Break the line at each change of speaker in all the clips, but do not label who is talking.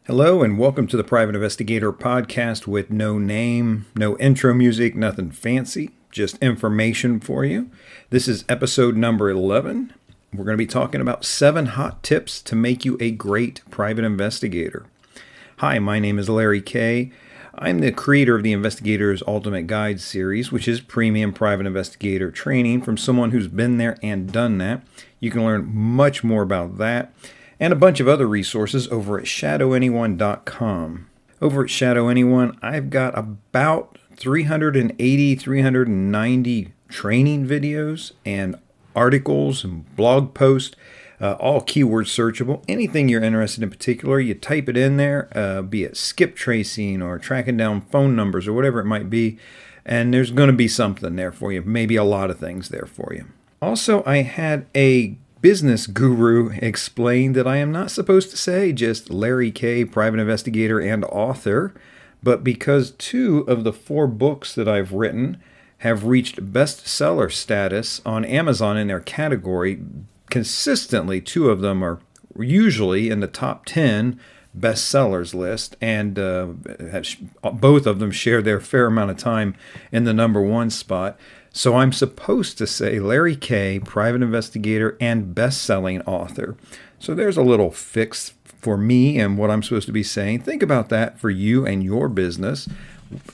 Hello and welcome to the Private Investigator podcast with no name, no intro music, nothing fancy, just information for you. This is episode number 11. We're going to be talking about 7 hot tips to make you a great private investigator. Hi, my name is Larry Kaye. I'm the creator of the Investigator's Ultimate Guide series, which is premium private investigator training from someone who's been there and done that. You can learn much more about that and a bunch of other resources over at ShadowAnyone.com. Over at ShadowAnyone, I've got about 390 training videos and articles and blog posts, all keyword searchable. Anything you're interested in particular, you type it in there, be it skip tracing or tracking down phone numbers or whatever it might be, and there's going to be something there for you, maybe a lot of things there for you. Also, I had a business guru explained that I am not supposed to say just Larry Kaye, private investigator and author, but because 2 of the 4 books that I've written have reached bestseller status on Amazon in their category, consistently 2 of them are usually in the top 10 bestsellers list, and both of them share their fair amount of time in the number 1 spot. So I'm supposed to say Larry Kaye, private investigator and best-selling author. So there's a little fix for me and what I'm supposed to be saying. Think about that for you and your business.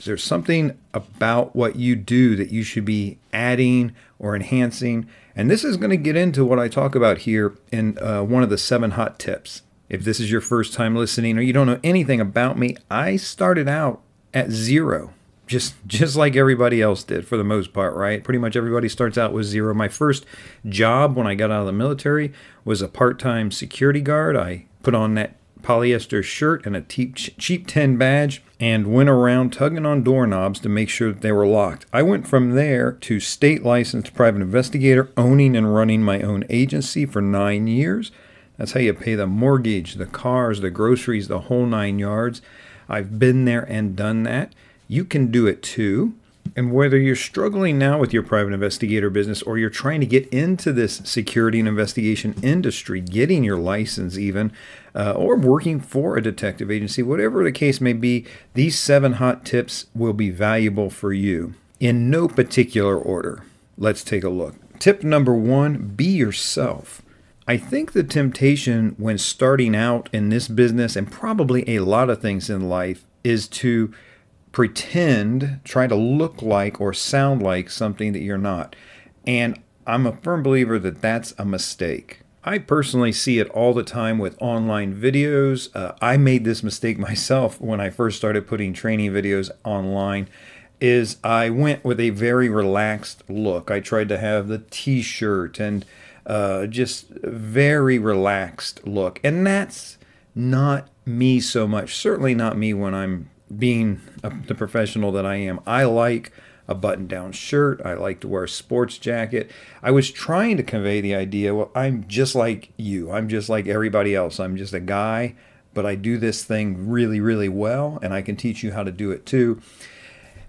Is there something about what you do that you should be adding or enhancing? And this is going to get into what I talk about here in one of the 7 hot tips. If this is your first time listening or you don't know anything about me, I started out at 0. Just like everybody else did for the most part, right? Pretty much everybody starts out with 0. My first job when I got out of the military was a part-time security guard. I put on that polyester shirt and a cheap tin badge and went around tugging on doorknobs to make sure that they were locked. I went from there to state licensed private investigator, owning and running my own agency for 9 years. That's how you pay the mortgage, the cars, the groceries, the whole 9 yards. I've been there and done that. You can do it too. And whether you're struggling now with your private investigator business or you're trying to get into this security and investigation industry, getting your license even, or working for a detective agency, whatever the case may be, these 7 hot tips will be valuable for you. In no particular order, let's take a look. Tip number 1, be yourself. I think the temptation when starting out in this business, and probably a lot of things in life, is to try to look like or sound like something that you're not. And I'm a firm believer that that's a mistake. I personally see it all the time with online videos. I made this mistake myself when I first started putting training videos online. Is I went with a very relaxed look. I tried to have the t-shirt and just very relaxed look. And that's not me so much. Certainly not me when I'm being the professional that I am. I like a button-down shirt. I like to wear a sports jacket. I was trying to convey the idea, well, I'm just like you. I'm just like everybody else. I'm just a guy, but I do this thing really, really well, and I can teach you how to do it too.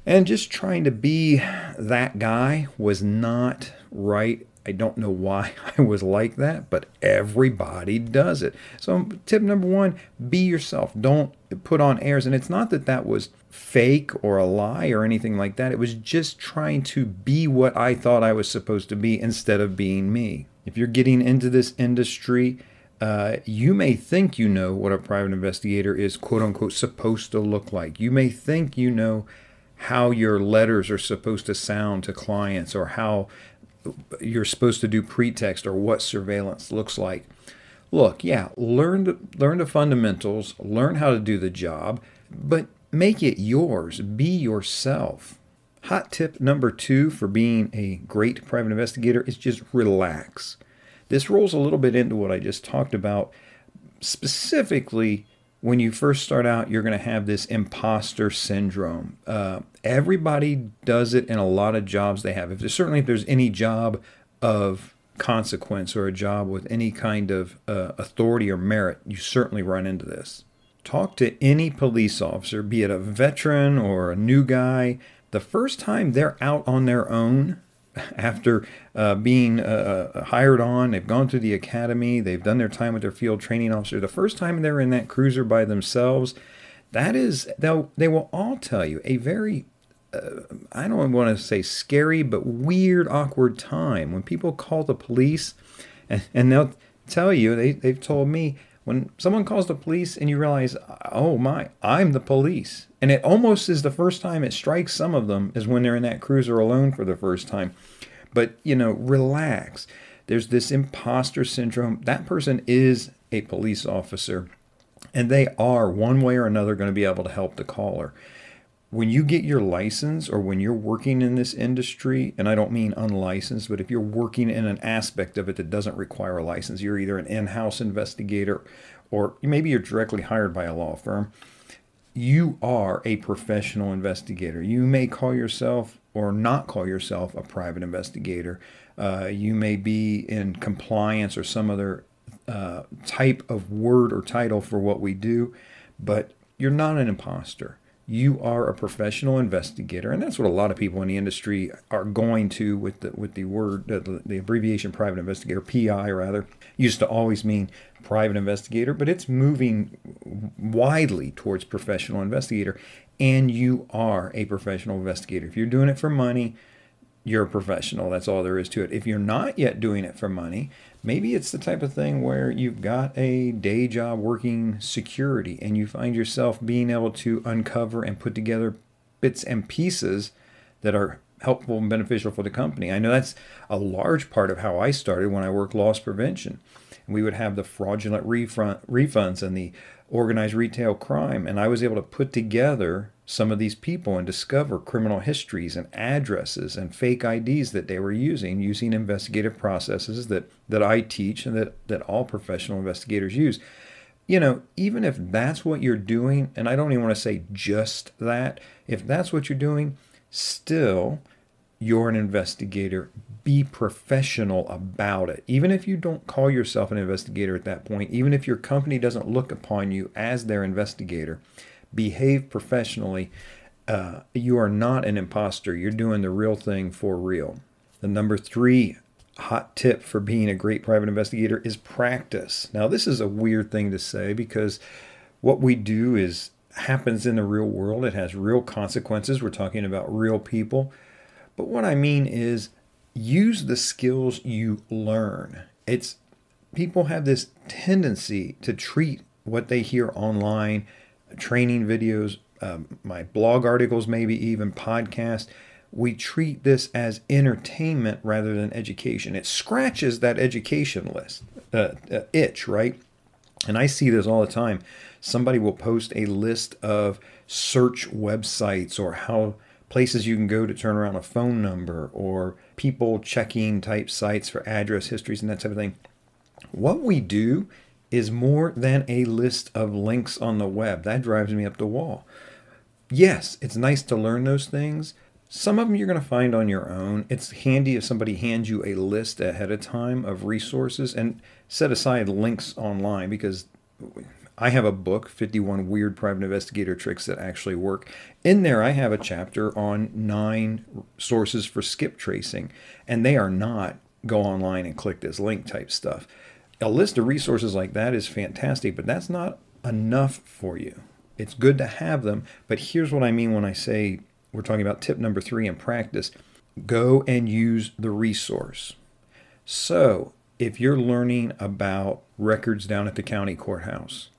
And just trying to be that guy was not right. I don't know why I was like that, but everybody does it. So tip number 1, be yourself. Don't put on airs. And it's not that that was fake or a lie or anything like that. It was just trying to be what I thought I was supposed to be instead of being me. If you're getting into this industry, you may think you know what a private investigator is, quote unquote, supposed to look like. You may think you know how your letters are supposed to sound to clients or how you're supposed to do pretext or what surveillance looks like. Look, yeah, learn the fundamentals, learn how to do the job, but make it yours. Be yourself. Hot tip number 2 for being a great private investigator is just relax. This rolls a little bit into what I just talked about. Specifically, when you first start out, you're going to have this imposter syndrome. Everybody does it in a lot of jobs they have. If there's any job of consequence or a job with any kind of authority or merit, you certainly run into this. Talk to any police officer, be it a veteran or a new guy. The first time they're out on their own, after being hired on, they've gone through the academy, they've done their time with their field training officer. The first time they're in that cruiser by themselves, they will all tell you a very, I don't want to say scary, but weird, awkward time. When people call the police, and they'll tell you, they've told me, when someone calls the police and you realize, oh my, I'm the police. And it almost is the first time it strikes some of them is when they're in that cruiser alone for the first time. But, relax. There's this imposter syndrome. That person is a police officer, and they are one way or another going to be able to help the caller. When you get your license, or when you're working in this industry, and I don't mean unlicensed, but if you're working in an aspect of it that doesn't require a license, you're either an in-house investigator or maybe you're directly hired by a law firm, you are a professional investigator. You may call yourself or not call yourself a private investigator. You may be in compliance or some other type of word or title for what we do, but you're not an imposter. You are a professional investigator, and that's what a lot of people in the industry are going to with the word, the abbreviation private investigator, PI rather. Used to always mean private investigator, but it's moving widely towards professional investigator, and you are a professional investigator. If you're doing it for money, you're a professional. That's all there is to it. If you're not yet doing it for money, maybe it's the type of thing where you've got a day job working security and you find yourself being able to uncover and put together bits and pieces that are helpful and beneficial for the company. I know that's a large part of how I started when I worked loss prevention. We would have the fraudulent refunds and the organized retail crime, and I was able to put together some of these people and discover criminal histories and addresses and fake IDs that they were using investigative processes that I teach and that all professional investigators use. Even if that's what you're doing, and I don't even want to say just that, if that's what you're doing, still, you're an investigator. Be professional about it. Even if you don't call yourself an investigator at that point, even if your company doesn't look upon you as their investigator, behave professionally. You are not an imposter. You're doing the real thing for real. The number 3 hot tip for being a great private investigator is practice. Now, this is a weird thing to say because what we do happens in the real world. It has real consequences. We're talking about real people. But what I mean is use the skills you learn. People have this tendency to treat what they hear online, training videos, my blog articles, maybe even podcasts. We treat this as entertainment rather than education. It scratches that education list itch, right? And I see this all the time. Somebody will post a list of search websites or how places you can go to turn around a phone number or people checking type sites for address histories and that type of thing. What we do is more than a list of links on the web. That drives me up the wall. Yes, it's nice to learn those things. Some of them you're going to find on your own. It's handy if somebody hands you a list ahead of time of resources, and set aside links online, because I have a book, 51 Weird Private Investigator Tricks That Actually Work. In there, I have a chapter on 9 sources for skip tracing, and they are not go online and click this link type stuff. A list of resources like that is fantastic, but that's not enough for you. It's good to have them, but here's what I mean when I say we're talking about tip number 3 in practice. Go and use the resource. So if you're learning about records down at the county courthouse,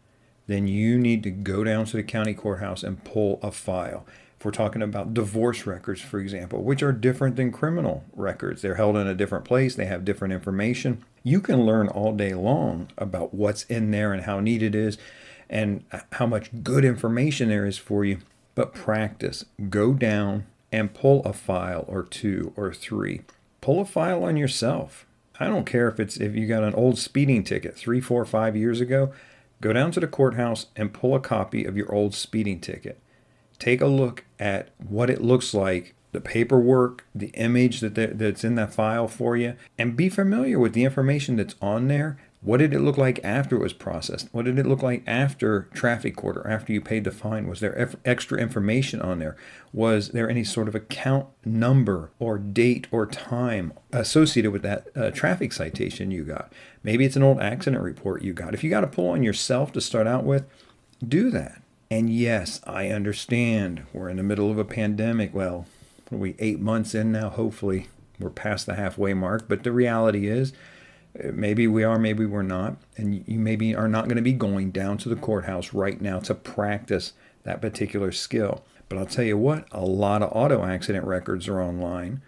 then you need to go down to the county courthouse and pull a file. If we're talking about divorce records, for example, which are different than criminal records, they're held in a different place, they have different information. You can learn all day long about what's in there and how neat it is and how much good information there is for you. But practice. Go down and pull a file or 2 or 3. Pull a file on yourself. I don't care if you got an old speeding ticket 3, 4, 5 years ago. Go down to the courthouse and pull a copy of your old speeding ticket. Take a look at what it looks like, the paperwork, the image that's in that file for you, and be familiar with the information that's on there. What did it look like after it was processed? What did it look like after traffic court or after you paid the fine? Was there extra information on there? Was there any sort of account number or date or time associated with that traffic citation you got? Maybe it's an old accident report you got. If you got to pull on yourself to start out with, do that. And yes, I understand we're in the middle of a pandemic. Well, what are we, 8 months in now? Hopefully we're past the halfway mark. But the reality is, maybe we are, maybe we're not. And you maybe are not going to be going down to the courthouse right now to practice that particular skill. But I'll tell you what, a lot of auto accident records are online.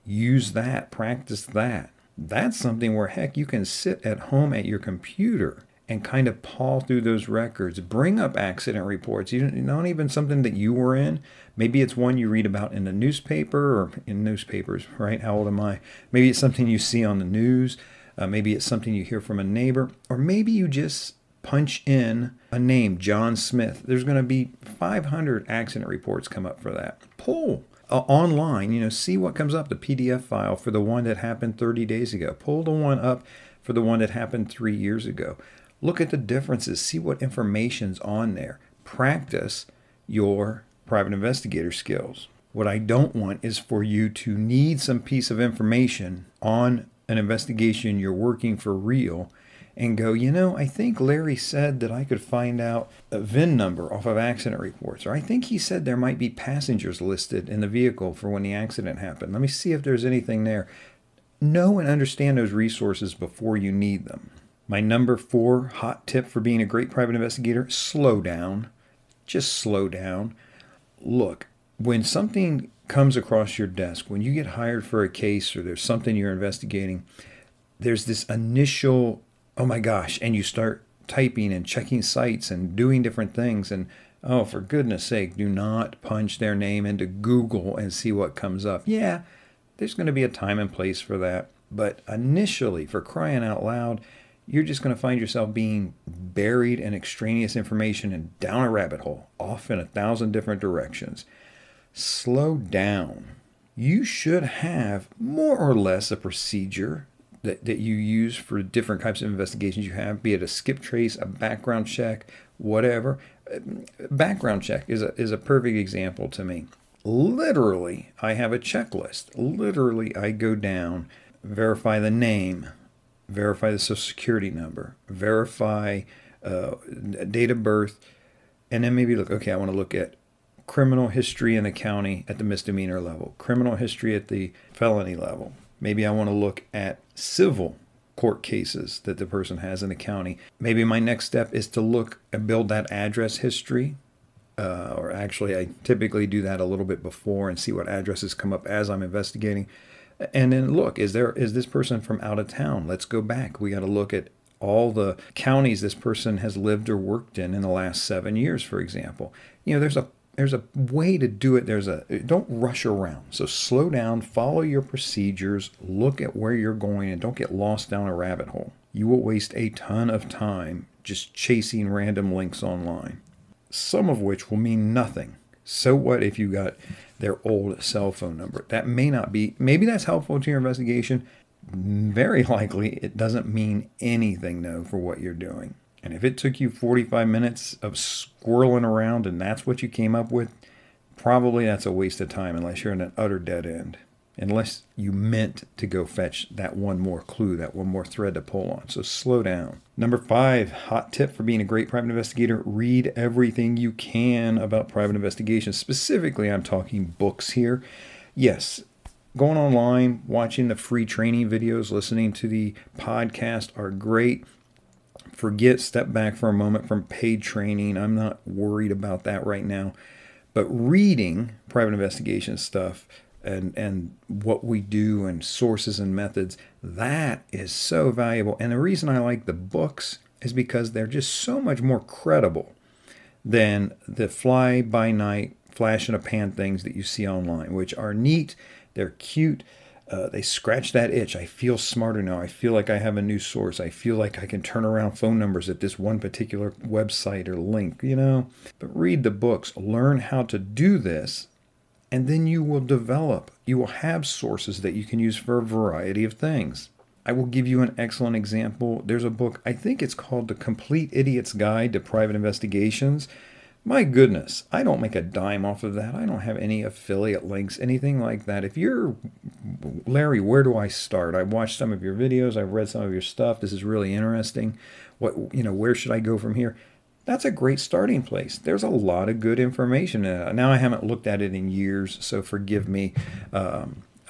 Use that, practice that. That's something where, heck, you can sit at home at your computer and kind of paw through those records. Bring up accident reports. Not even something that you were in. Maybe it's one you read about in the newspaper or in newspapers, right? How old am I? Maybe it's something you see on the news. Maybe it's something you hear from a neighbor. Or maybe you just punch in a name, John Smith. There's going to be 500 accident reports come up for that. Pull online, see what comes up, the PDF file for the one that happened 30 days ago. Pull the one up for the one that happened 3 years ago. Look at the differences. See what information's on there. Practice your private investigator skills. What I don't want is for you to need some piece of information on an investigation you're working for real and go, I think Larry said that I could find out a VIN number off of accident reports. Or I think he said there might be passengers listed in the vehicle for when the accident happened. Let me see if there's anything there. Know and understand those resources before you need them. My number 4 hot tip for being a great private investigator, slow down. Just slow down. Look, when something comes across your desk, when you get hired for a case or there's something you're investigating, there's this initial, oh my gosh, and you start typing and checking sites and doing different things. And oh, for goodness sake, do not punch their name into Google and see what comes up. Yeah, there's going to be a time and place for that. But initially, for crying out loud, you're just going to find yourself being buried in extraneous information and down a rabbit hole, off in 1,000 different directions. Slow down. You should have more or less a procedure that you use for different types of investigations you have, be it a skip trace, a background check, whatever. Background check is a perfect example to me. Literally, I have a checklist. Literally, I go down, verify the name, verify the social security number, verify date of birth, and then maybe look, okay, I want to look at criminal history in the county at the misdemeanor level, criminal history at the felony level. Maybe I want to look at civil court cases that the person has in the county. Maybe my next step is to look and build that address history. Or actually, I typically do that a little bit before and see what addresses come up as I'm investigating. And then look, is this person from out of town? Let's go back. We got to look at all the counties this person has lived or worked in the last 7 years, for example. There's a way to do it. Don't rush around. So slow down, follow your procedures, look at where you're going, and don't get lost down a rabbit hole. You will waste a ton of time just chasing random links online, some of which will mean nothing. So what if you got their old cell phone number? That may not be, maybe that's helpful to your investigation. Very likely it doesn't mean anything though for what you're doing. And if it took you 45 minutes of squirreling around and that's what you came up with, probably that's a waste of time unless you're in an utter dead end. Unless you meant to go fetch that one more clue, that one more thread to pull on. So slow down. Number 5, hot tip for being a great private investigator, read everything you can about private investigations. Specifically, I'm talking books here. Yes, going online, watching the free training videos, listening to the podcast are great. Step back for a moment from paid training. I'm not worried about that right now. But reading private investigation stuff and what we do and sources and methods, that is so valuable. And the reason I like the books is because they're just so much more credible than the fly-by-night, flash-in-a-pan things that you see online, which are neat, they're cute, they scratch that itch. I feel smarter now. I feel like I have a new source. I feel like I can turn around phone numbers at this one particular website or link, But read the books, learn how to do this, and then you will have sources that you can use for a variety of things. I will give you an excellent example. There's a book, I think it's called The Complete Idiot's Guide to Private Investigations. My goodness, I don't make a dime off of that. I don't have any affiliate links, anything like that. If you're, Larry, where do I start? I've watched some of your videos. I've read some of your stuff. This is really interesting. Where should I go from here? That's a great starting place. There's a lot of good information. Now I haven't looked at it in years, so forgive me.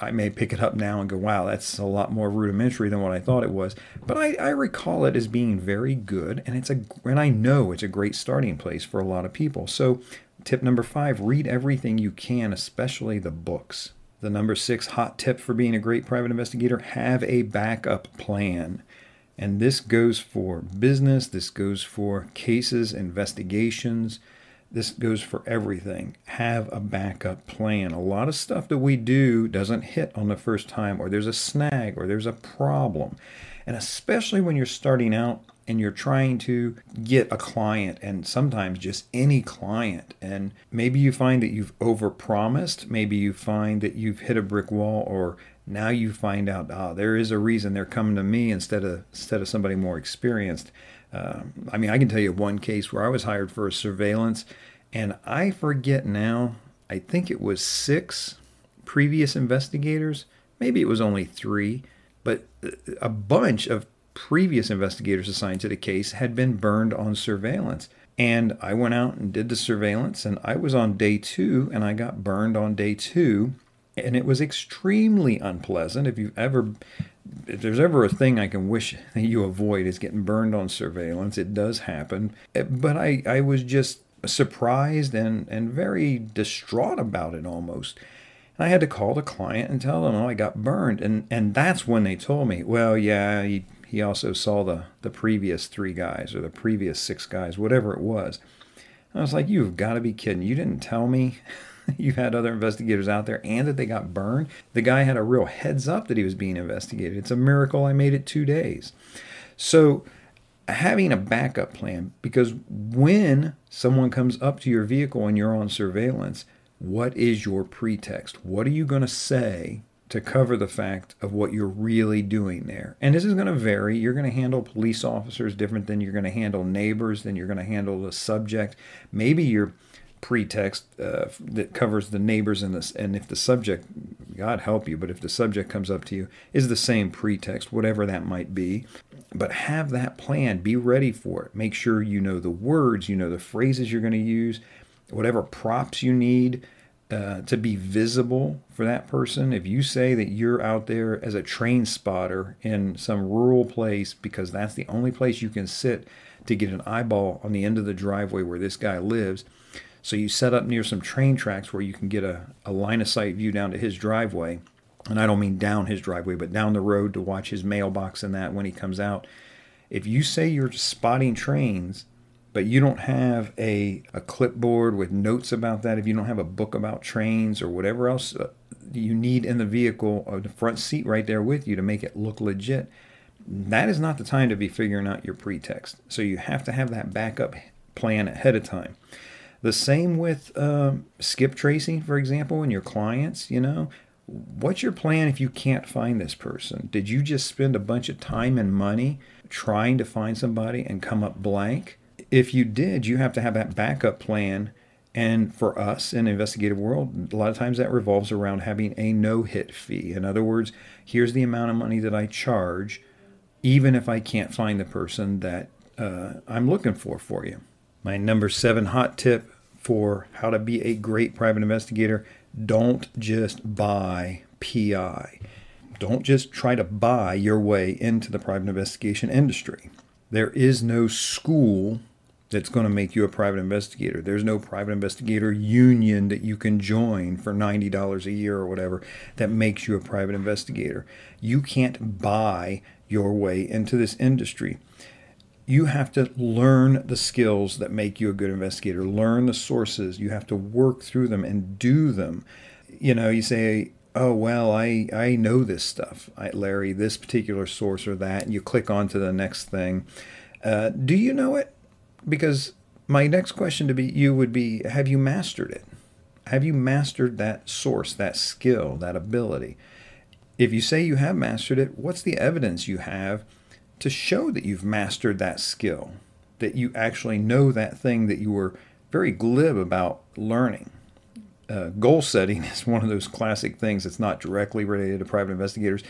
I may pick it up now and go, wow, that's a lot more rudimentary than what I thought it was. But I recall it as being very good, and I know it's a great starting place for a lot of people. So tip number 5, read everything you can, especially the books. The number 6 hot tip for being a great private investigator, have a backup plan. And this goes for business, this goes for cases, investigations, this goes for everything. Have a backup plan. A lot of stuff that we do doesn't hit on the first time, or there's a snag, or there's a problem. And especially when you're starting out and you're trying to get a client, and sometimes just any client, and maybe you find that you've overpromised, maybe you find that you've hit a brick wall, or now you find out, there is a reason they're coming to me instead of somebody more experienced. I mean, I can tell you one case where I was hired for a surveillance, and I forget now, I think it was 6 previous investigators. Maybe it was only 3, but a bunch of previous investigators assigned to the case had been burned on surveillance. And I went out and did the surveillance, and I was on day 2, and I got burned on day 2. And it was extremely unpleasant. If there's ever a thing I can wish that you avoid, is getting burned on surveillance. It does happen. But I was just surprised and very distraught about it almost. And I had to call the client and tell them, I got burned. And that's when they told me, well, yeah, he also saw the previous 3 guys, or the previous 6 guys, whatever it was. I was like, you've got to be kidding. You didn't tell me you've had other investigators out there and that they got burned. The guy had a real heads up that he was being investigated. It's a miracle I made it 2 days. So having a backup plan, because when someone comes up to your vehicle and you're on surveillance, what is your pretext? What are you going to say to cover the fact of what you're really doing there? And this is going to vary. You're going to handle police officers different than you're going to handle neighbors, than you're going to handle the subject. Maybe your pretext that covers the neighbors and if the subject, God help you, but if the subject comes up to you, is the same pretext, whatever that might be. But have that plan. Be ready for it. Make sure you know the words, you know the phrases you're going to use, whatever props you need to be visible for that person. If you say that you're out there as a train spotter in some rural place because that's the only place you can sit to get an eyeball on the end of the driveway where this guy lives, so you set up near some train tracks where you can get a line of sight view down to his driveway. And I don't mean down his driveway, but down the road to watch his mailbox and that when he comes out. If you say you're spotting trains, but you don't have a clipboard with notes about that, if you don't have a book about trains or whatever else you need in the vehicle, or the front seat right there with you to make it look legit, that is not the time to be figuring out your pretext. So you have to have that backup plan ahead of time. The same with skip tracing, for example, in your clients. What's your plan if you can't find this person? Did you just spend a bunch of time and money trying to find somebody and come up blank? If you did, you have to have that backup plan. And for us in the investigative world, a lot of times that revolves around having a no-hit fee. In other words, here's the amount of money that I charge, even if I can't find the person that I'm looking for you. My number 7 hot tip for how to be a great private investigator: don't just buy PI. Don't just try to buy your way into the private investigation industry. There is no school that's going to make you a private investigator. There's no private investigator union that you can join for $90 a year or whatever that makes you a private investigator. You can't buy your way into this industry. You have to learn the skills that make you a good investigator. Learn the sources. You have to work through them and do them. You say, oh, well, I know this stuff, Larry, this particular source or that, and you click on to the next thing. Do you know it? Because my next question to you would be, have you mastered it? Have you mastered that source, that skill, that ability? If you say you have mastered it, what's the evidence you have to show that you've mastered that skill, that you actually know that thing that you were very glib about learning? Goal setting is one of those classic things that's not directly related to private investigators.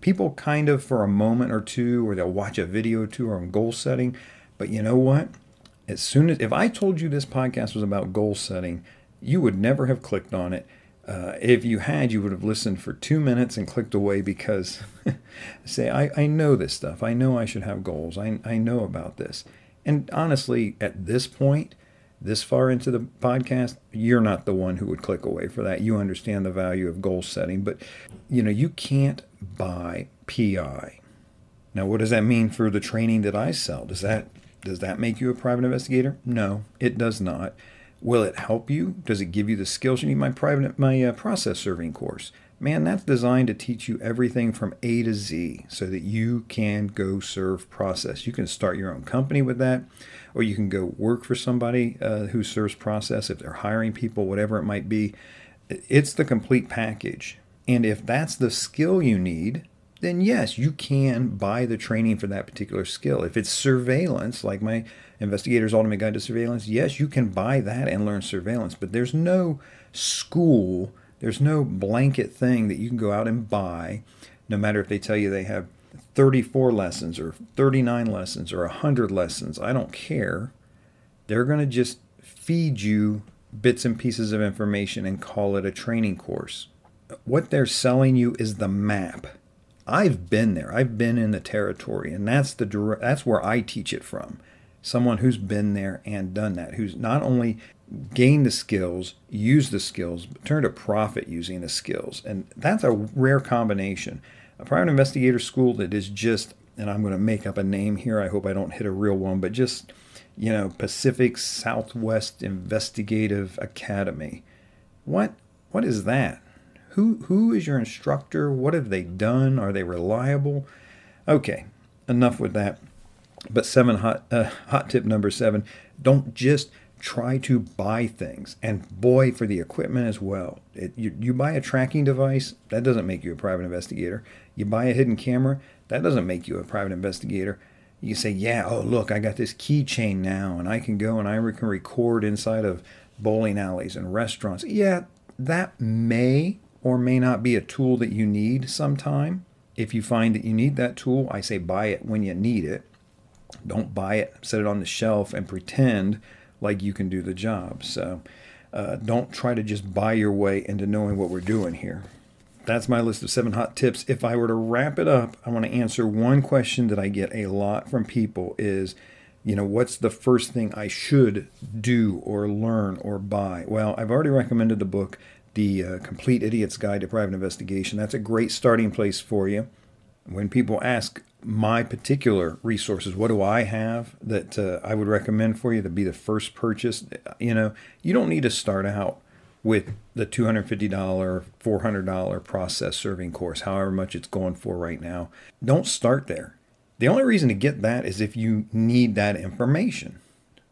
People kind of for a moment or two, or they'll watch a video or two on goal setting. But you know what? As soon as, if I told you this podcast was about goal setting, you would never have clicked on it. If you had, you would have listened for 2 minutes and clicked away because say, I know this stuff. I know I should have goals. I know about this. And honestly, at this point, this far into the podcast, you're not the one who would click away for that. You understand the value of goal setting, but you can't buy PI. Now, what does that mean for the training that I sell? Does that make you a private investigator? No, it does not. Will it help you? Does it give you the skills you need? My process serving course, man, that's designed to teach you everything from A to Z so that you can go serve process. You can start your own company with that, or you can go work for somebody who serves process if they're hiring people, whatever it might be. It's the complete package. And if that's the skill you need, then yes, you can buy the training for that particular skill. If it's surveillance, like my Investigator's Ultimate Guide to Surveillance, yes, you can buy that and learn surveillance. But there's no school, there's no blanket thing that you can go out and buy, no matter if they tell you they have 34 lessons or 39 lessons or 100 lessons. I don't care. They're going to just feed you bits and pieces of information and call it a training course. What they're selling you is the map. I've been there. I've been in the territory, and that's where I teach it from. Someone who's been there and done that, who's not only gained the skills, used the skills, but turned a profit using the skills. And that's a rare combination. A private investigator school that is just, and I'm going to make up a name here, I hope I don't hit a real one, but just, Pacific Southwest Investigative Academy. What is that? Who is your instructor? What have they done? Are they reliable? Okay, enough with that. But hot tip number 7, don't just try to buy things. And boy, for the equipment as well. You buy a tracking device, that doesn't make you a private investigator. You buy a hidden camera, that doesn't make you a private investigator. You say, yeah, oh, look, I got this keychain now, and I can go and I can record inside of bowling alleys and restaurants. Yeah, that may or may not be a tool that you need sometime. If you find that you need that tool, I say buy it when you need it. Don't buy it, set it on the shelf, and pretend like you can do the job. So don't try to just buy your way into knowing what we're doing here. That's my list of 7 hot tips. If I were to wrap it up, I want to answer one question that I get a lot from people is, what's the first thing I should do or learn or buy? Well, I've already recommended the book, The Complete Idiot's Guide to Private Investigation. That's a great starting place for you. When people ask my particular resources, what do I have that I would recommend for you to be the first purchase? You don't need to start out with the $250, $400 process serving course, however much it's going for right now. Don't start there. The only reason to get that is if you need that information.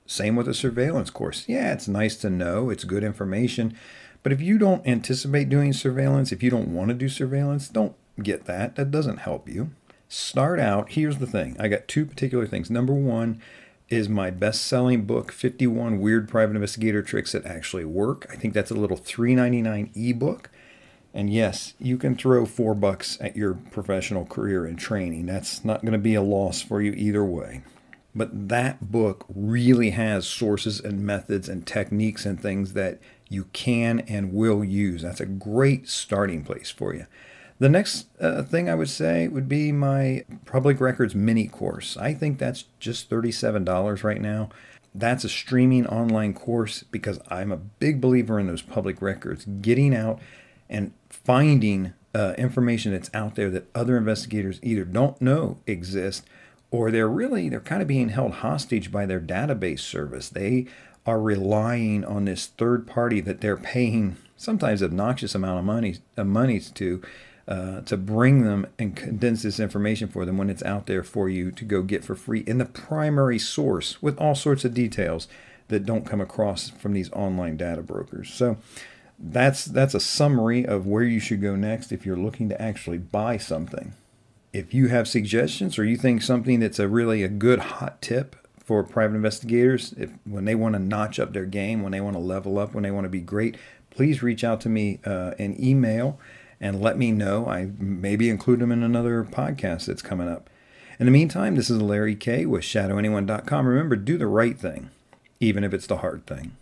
Same with a surveillance course. Yeah, it's nice to know. It's good information. But if you don't anticipate doing surveillance, if you don't want to do surveillance, don't get that. That doesn't help you. Start out. Here's the thing. I got 2 particular things. Number 1 is my best-selling book, 51 Weird Private Investigator Tricks That Actually Work. I think that's a little $3.99 ebook. And yes, you can throw $4 at your professional career in training. That's not going to be a loss for you either way. But that book really has sources and methods and techniques and things that you can and will use. That's a great starting place for you. The next thing I would say would be my Public Records mini course. I think that's just $37 right now. That's a streaming online course because I'm a big believer in those public records, getting out and finding information that's out there that other investigators either don't know exists or they're kind of being held hostage by their database service. They are relying on this third party that they're paying sometimes obnoxious amount of money to bring them and condense this information for them when it's out there for you to go get for free in the primary source with all sorts of details that don't come across from these online data brokers. So That's a summary of where you should go next if you're looking to actually buy something. If you have suggestions or you think something that's a good hot tip for private investigators, when they want to notch up their game, when they want to level up, when they want to be great, please reach out to me in email and let me know. I maybe include them in another podcast that's coming up. In the meantime, this is Larry Kaye with ShadowAnyone.com. Remember, do the right thing, even if it's the hard thing.